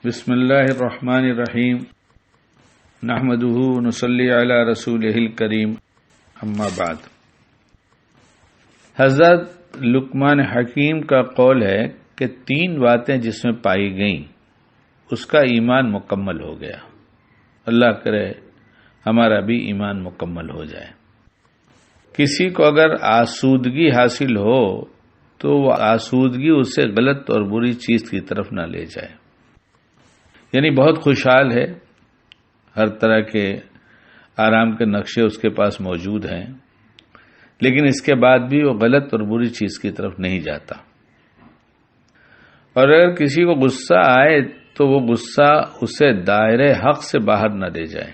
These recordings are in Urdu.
بسم اللہ الرحمن الرحیم نحمدہ ونصلی علی رسولہ الکریم اما بعد۔ حضرت لقمان حکیم کا قول ہے کہ 3 باتیں جس میں پائی گئیں اس کا ایمان مکمل ہو گیا۔ اللہ کرے ہمارا بھی ایمان مکمل ہو جائے۔ کسی کو اگر آسودگی حاصل ہو تو وہ آسودگی اسے غلط اور بری چیز کی طرف نہ لے جائے، یعنی بہت خوشحال ہے، ہر طرح کے آرام کے نقشے اس کے پاس موجود ہیں، لیکن اس کے بعد بھی وہ غلط اور بری چیز کی طرف نہیں جاتا۔ اور اگر کسی کو غصہ آئے تو وہ غصہ اسے دائرے حق سے باہر نہ لے جائے۔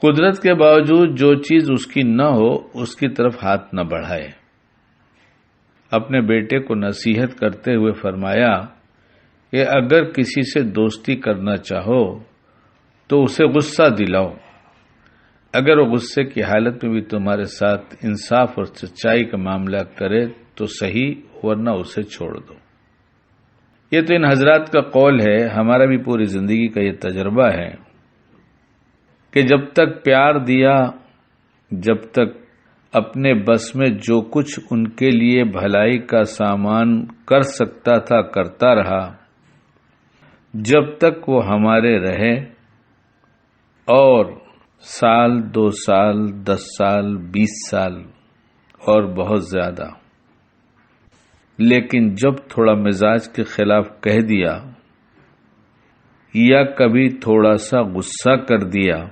قدرت کے باوجود جو چیز اس کی نہ ہو اس کی طرف ہاتھ نہ بڑھائے۔ اپنے بیٹے کو نصیحت کرتے ہوئے فرمایا کہ اگر کسی سے دوستی کرنا چاہو تو اسے غصہ دلاؤ، اگر وہ غصے کی حالت میں بھی تمہارے ساتھ انصاف اور سچائی کا معاملہ کرے تو صحیح، ورنہ اسے چھوڑ دو۔ یہ تو ان حضرات کا قول ہے، ہمارا بھی پوری زندگی کا یہ تجربہ ہے کہ جب تک پیار دیا، جب تک اپنے بس میں جو کچھ ان کے لیے بھلائی کا سامان کر سکتا تھا کرتا رہا، جب تک وہ ہمارے رہے، اور 1 سال 2 سال 10 سال 20 سال اور بہت زیادہ، لیکن جب تھوڑا مزاج کے خلاف کہہ دیا یا کبھی تھوڑا سا غصہ کر دیا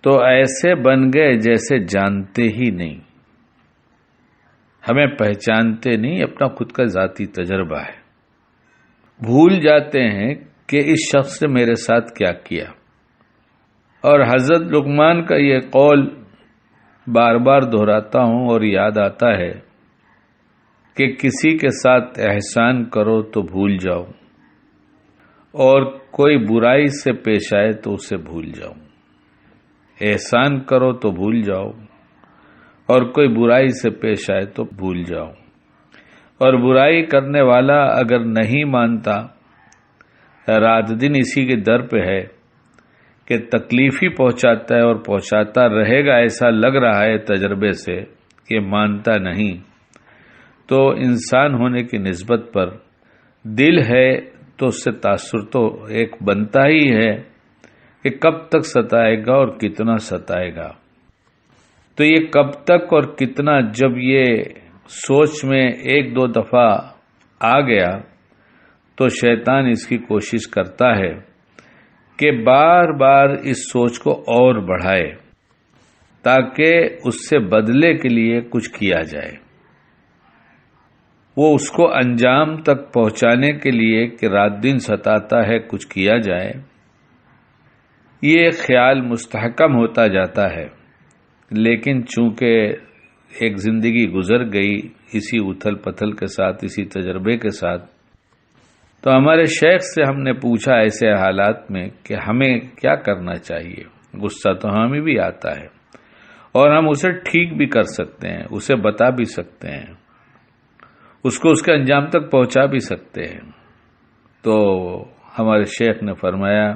تو ایسے بن گئے جیسے جانتے ہی نہیں، ہمیں پہچانتے نہیں، اپنا خود کا ذاتی تجربہ ہے۔ بھول جاتے ہیں کہ اس شخص نے میرے ساتھ کیا کیا۔ اور حضرت لقمان کا یہ قول بار بار دہراتا ہوں اور یاد آتا ہے کہ کسی کے ساتھ احسان کرو تو بھول جاؤ، اور کوئی برائی سے پیش آئے تو اسے بھول جاؤ۔ احسان کرو تو بھول جاؤ، اور کوئی برائی سے پیش آئے تو بھول جاؤ۔ اور برائی کرنے والا اگر نہیں مانتا، رات دن اسی کے در پہ ہے کہ تکلیف ہی پہنچاتا ہے اور پہنچاتا رہے گا، ایسا لگ رہا ہے تجربے سے کہ مانتا نہیں، تو انسان ہونے کی نسبت پر دل ہے تو اس سے تاثر تو ایک بنتا ہی ہے کہ کب تک ستائے گا اور کتنا ستائے گا۔ تو یہ کب تک اور کتنا جب یہ سوچ میں 1-2 دفعہ آ گیا تو شیطان اس کی کوشش کرتا ہے کہ بار بار اس سوچ کو اور بڑھائے تاکہ اس سے بدلے کے لیے کچھ کیا جائے۔ وہ اس کو انجام تک پہنچانے کے لیے کہ رات دن ستاتا ہے کچھ کیا جائے، یہ خیال مستحکم ہوتا جاتا ہے۔ لیکن چونکہ ایک زندگی گزر گئی اسی اتھل پتھل کے ساتھ، اسی تجربے کے ساتھ، تو ہمارے شیخ سے ہم نے پوچھا ایسے حالات میں کہ ہمیں کیا کرنا چاہیے۔ غصہ تو ہمیں بھی آتا ہے اور ہم اسے ٹھیک بھی کر سکتے ہیں، اسے بتا بھی سکتے ہیں، اس کو اس کے انجام تک پہنچا بھی سکتے ہیں۔ تو ہمارے شیخ نے فرمایا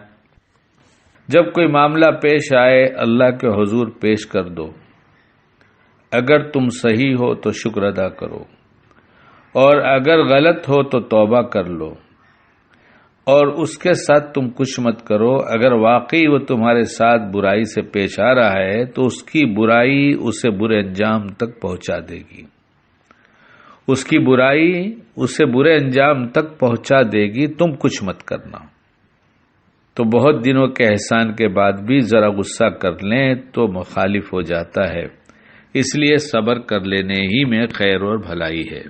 جب کوئی معاملہ پیش آئے اللہ کے حضور پیش کر دو، اگر تم صحیح ہو تو شکر ادا کرو، اور اگر غلط ہو تو توبہ کر لو، اور اس کے ساتھ تم کچھ مت کرو۔ اگر واقعی وہ تمہارے ساتھ برائی سے پیش آ رہا ہے تو اس کی برائی اسے برے انجام تک پہنچا دے گی، اس کی برائی اسے برے انجام تک پہنچا دے گی، تم کچھ مت کرنا۔ تو بہت دنوں کے احسان کے بعد بھی ذرا غصہ کر لیں تو مخالف ہو جاتا ہے، اس لیے صبر کر لینے ہی میں خیر اور بھلائی ہے۔